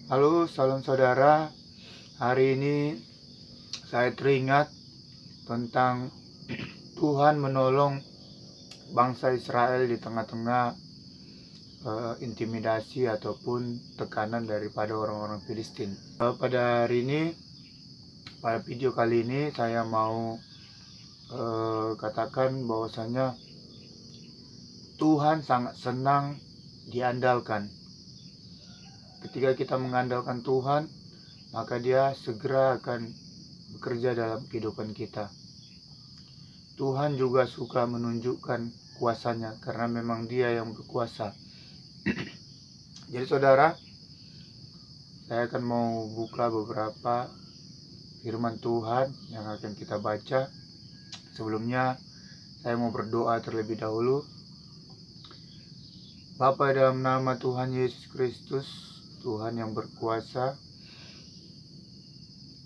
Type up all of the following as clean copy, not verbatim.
Halo, salam saudara. Hari ini saya teringat tentang Tuhan menolong bangsa Israel di tengah-tengah intimidasi ataupun tekanan daripada orang-orang Filistin. Pada hari ini, pada video kali ini saya mau katakan bahwasanya Tuhan sangat senang diandalkan. Ketika kita mengandalkan Tuhan, maka Dia segera akan bekerja dalam kehidupan kita. Tuhan juga suka menunjukkan kuasanya karena memang Dia yang berkuasa. Jadi saudara, saya akan mau buka beberapa firman Tuhan yang akan kita baca. Sebelumnya saya mau berdoa terlebih dahulu. Bapa, dalam nama Tuhan Yesus Kristus, Tuhan yang berkuasa,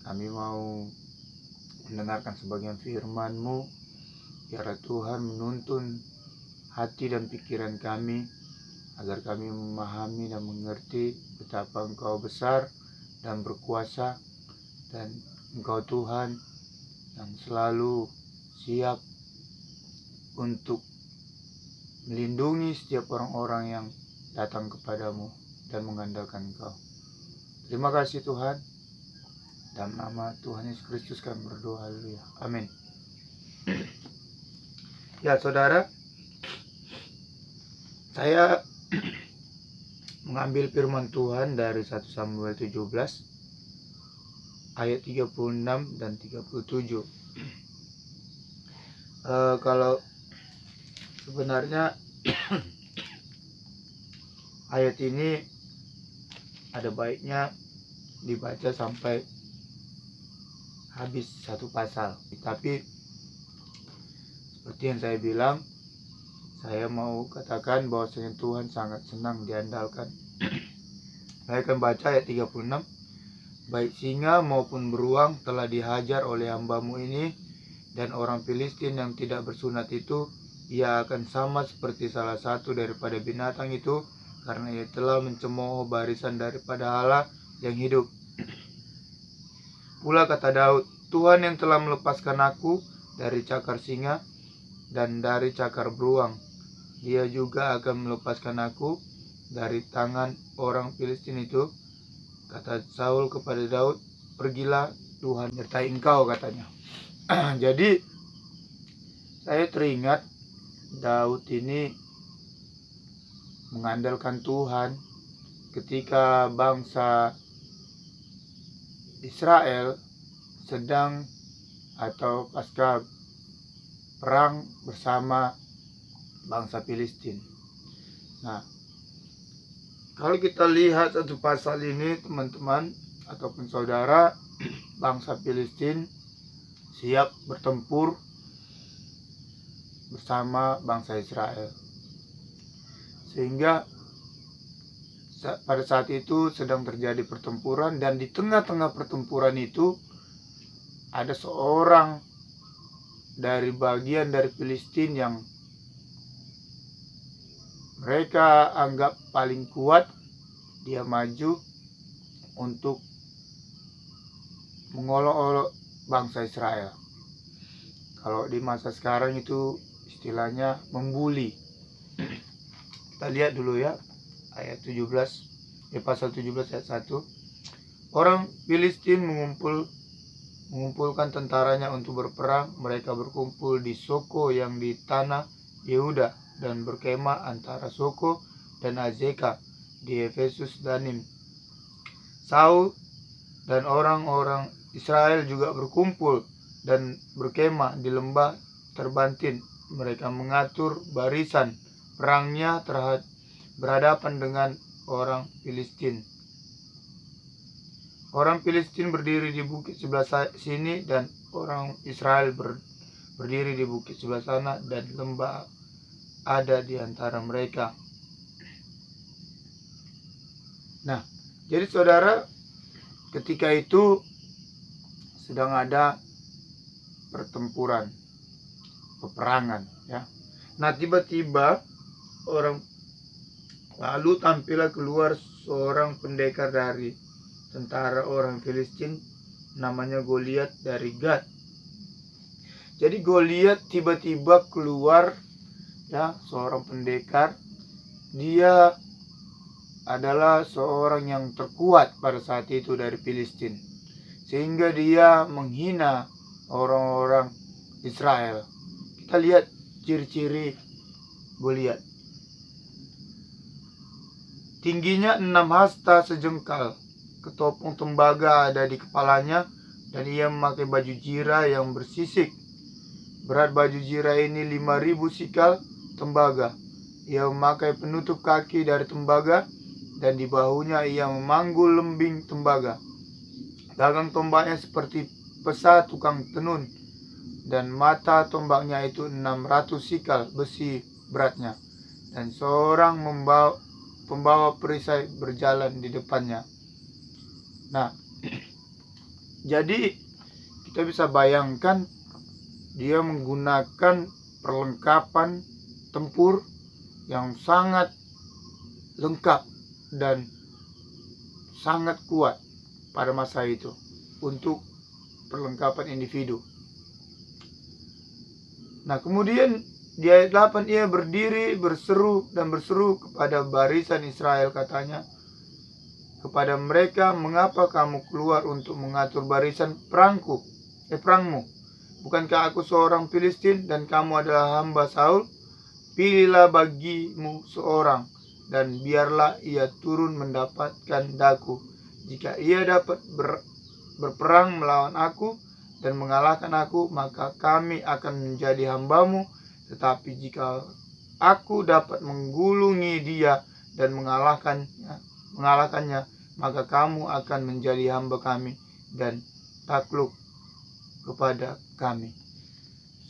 kami mau mendengarkan sebagian firman-Mu. Biarlah Tuhan menuntun hati dan pikiran kami, agar kami memahami dan mengerti betapa Engkau besar dan berkuasa, dan Engkau Tuhan yang selalu siap untuk melindungi setiap orang-orang yang datang kepadamu dan mengandalkan Engkau. Terima kasih Tuhan. Dalam nama Tuhan Yesus Kristus kami berdoa, haleluya, amin. Ya saudara, saya mengambil firman Tuhan dari 1 Samuel 17 ayat 36 dan 37. Kalau sebenarnya ayat ini ada baiknya dibaca sampai habis satu pasal, tapi seperti yang saya bilang, saya mau katakan bahwasanya Tuhan sangat senang diandalkan. Saya akan baca ayat 36. Baik singa maupun beruang telah dihajar oleh hamba-Mu ini, dan orang Filistin yang tidak bersunat itu, ia akan sama seperti salah satu daripada binatang itu, karena ia telah mencemooh barisan daripada Allah yang hidup. Pula kata Daud, Tuhan yang telah melepaskan aku dari cakar singa dan dari cakar beruang, Dia juga akan melepaskan aku dari tangan orang Filistin itu. Kata Saul kepada Daud, pergilah, Tuhan menyertai engkau, katanya. Jadi saya teringat Daud ini mengandalkan Tuhan ketika bangsa Israel sedang atau pasca perang bersama bangsa Filistin. Nah, kalau kita lihat satu pasal ini, teman-teman ataupun saudara, bangsa Filistin siap bertempur bersama bangsa Israel. Sehingga pada saat itu sedang terjadi pertempuran, dan di tengah-tengah pertempuran itu ada seorang dari bagian dari Filistin yang mereka anggap paling kuat. Dia maju untuk mengolok-olok bangsa Israel. Kalau di masa sekarang itu istilahnya membuli. Kita lihat dulu ya, ayat 17, pasal 17 ayat 1. Orang Filistin mengumpulkan tentaranya untuk berperang. Mereka berkumpul di Soko yang di tanah Yehuda, dan berkemah antara Soko dan Azeka di Efesus Danim. Saul dan orang-orang Israel juga berkumpul dan berkemah di lembah Terbantin. Mereka mengatur barisan perangnya berhadapan dengan orang Filistin. Orang Filistin berdiri di bukit sebelah sini, dan orang Israel berdiri di bukit sebelah sana, dan lembah ada di antara mereka. Nah, jadi saudara, ketika itu sedang ada pertempuran, peperangan, ya. Nah, tiba-tiba lalu tampillah keluar seorang pendekar dari tentara orang Filistin namanya Goliat dari Gat. Jadi Goliat tiba-tiba keluar, ya, seorang pendekar. Dia adalah seorang yang terkuat pada saat itu dari Filistin, sehingga dia menghina orang-orang Israel. Kita lihat ciri-ciri Goliat. Tingginya 6 hasta sejengkal, ketopong tembaga ada di kepalanya, dan ia memakai baju jira yang bersisik. Berat baju jira ini 5.000 sikal tembaga. Ia memakai penutup kaki dari tembaga, dan di bahunya ia memanggul lembing tembaga. Gagang tombaknya seperti pesa tukang tenun, dan mata tombaknya itu 600 sikal besi beratnya. Dan seorang pembawa perisai berjalan di depannya. Nah, jadi kita bisa bayangkan dia menggunakan perlengkapan tempur yang sangat lengkap dan sangat kuat pada masa itu untuk perlengkapan individu. Nah, kemudian di ayat 8 ia berdiri berseru kepada barisan Israel, katanya kepada mereka, mengapa kamu keluar untuk mengatur barisan perangmu? Bukankah aku seorang Filistin dan kamu adalah hamba Saul? Pilihlah bagimu seorang, dan biarlah ia turun mendapatkan daku. Jika ia dapat berperang melawan aku dan mengalahkan aku, maka kami akan menjadi hambamu. Tetapi jika aku dapat menggulungi dia dan mengalahkannya, maka kamu akan menjadi hamba kami dan takluk kepada kami.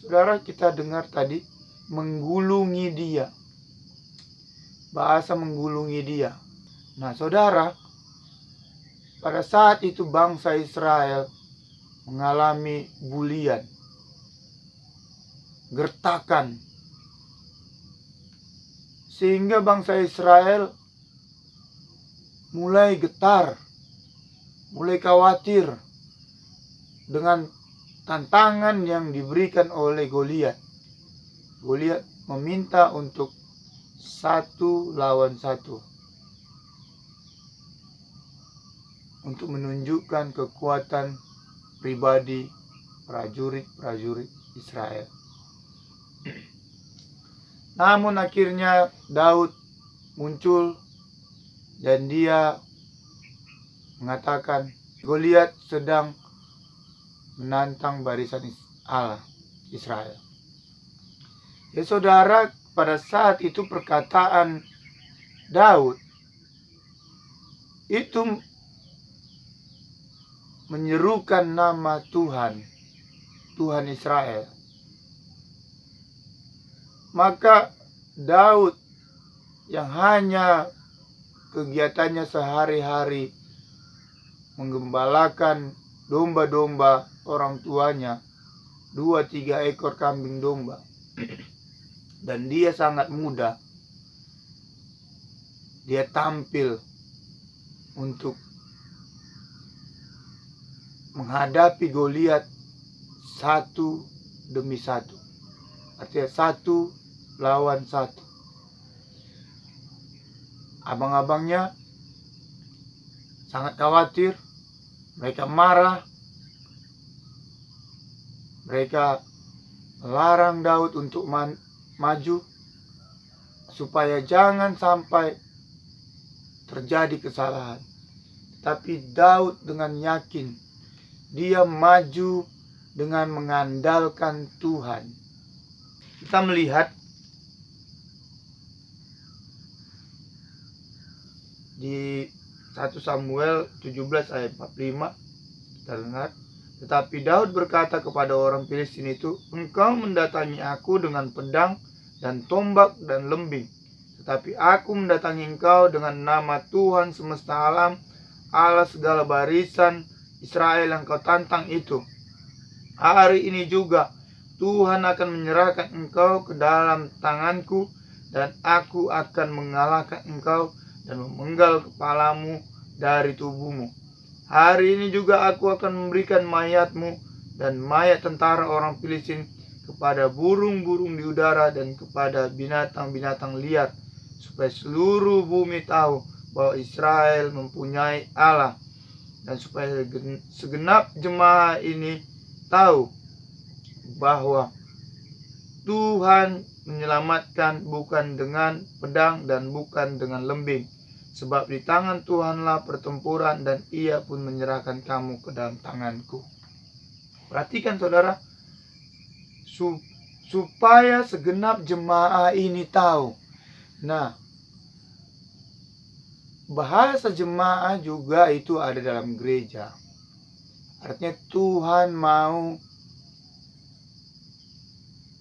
Saudara, kita dengar tadi menggulungi dia. Bahasa menggulungi dia. Nah, saudara, pada saat itu bangsa Israel mengalami bulian, gertakan, sehingga bangsa Israel mulai getar, mulai khawatir dengan tantangan yang diberikan oleh Goliat. Goliat meminta untuk 1 lawan 1 untuk menunjukkan kekuatan pribadi prajurit-prajurit Israel. Namun akhirnya Daud muncul dan dia mengatakan Goliat sedang menantang barisan Allah Israel. Ya saudara, pada saat itu perkataan Daud itu menyerukan nama Tuhan Israel. Maka Daud yang hanya kegiatannya sehari-hari menggembalakan domba-domba orang tuanya, 2-3 ekor kambing domba, dan dia sangat muda, dia tampil untuk menghadapi Goliat 1 demi 1. Artinya 1 lawan 1. Abang-abangnya sangat khawatir, mereka marah, mereka melarang Daud untuk maju supaya jangan sampai terjadi kesalahan. Tapi Daud dengan yakin dia maju dengan mengandalkan Tuhan. Kita melihat di 1 Samuel 17 ayat 45, kita dengar, tetapi Daud berkata kepada orang Filistin itu, engkau mendatangi aku dengan pedang dan tombak dan lembing, tetapi aku mendatangi engkau dengan nama Tuhan semesta alam, Allah segala barisan Israel yang kau tantang itu. Hari ini juga Tuhan akan menyerahkan engkau ke dalam tanganku, dan aku akan mengalahkan engkau dan memenggal kepalamu dari tubuhmu. Hari ini juga aku akan memberikan mayatmu dan mayat tentara orang Filistin kepada burung-burung di udara dan kepada binatang-binatang liar, supaya seluruh bumi tahu bahwa Israel mempunyai Allah, dan supaya segenap jemaah ini tahu bahwa Tuhan menyelamatkan bukan dengan pedang dan bukan dengan lembing, sebab di tangan Tuhanlah pertempuran dan Ia pun menyerahkan kamu ke dalam tanganku. Perhatikan saudara, supaya segenap jemaah ini tahu. Nah, bahasa jemaah juga itu ada dalam gereja. Artinya Tuhan mau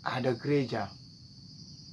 ada gereja.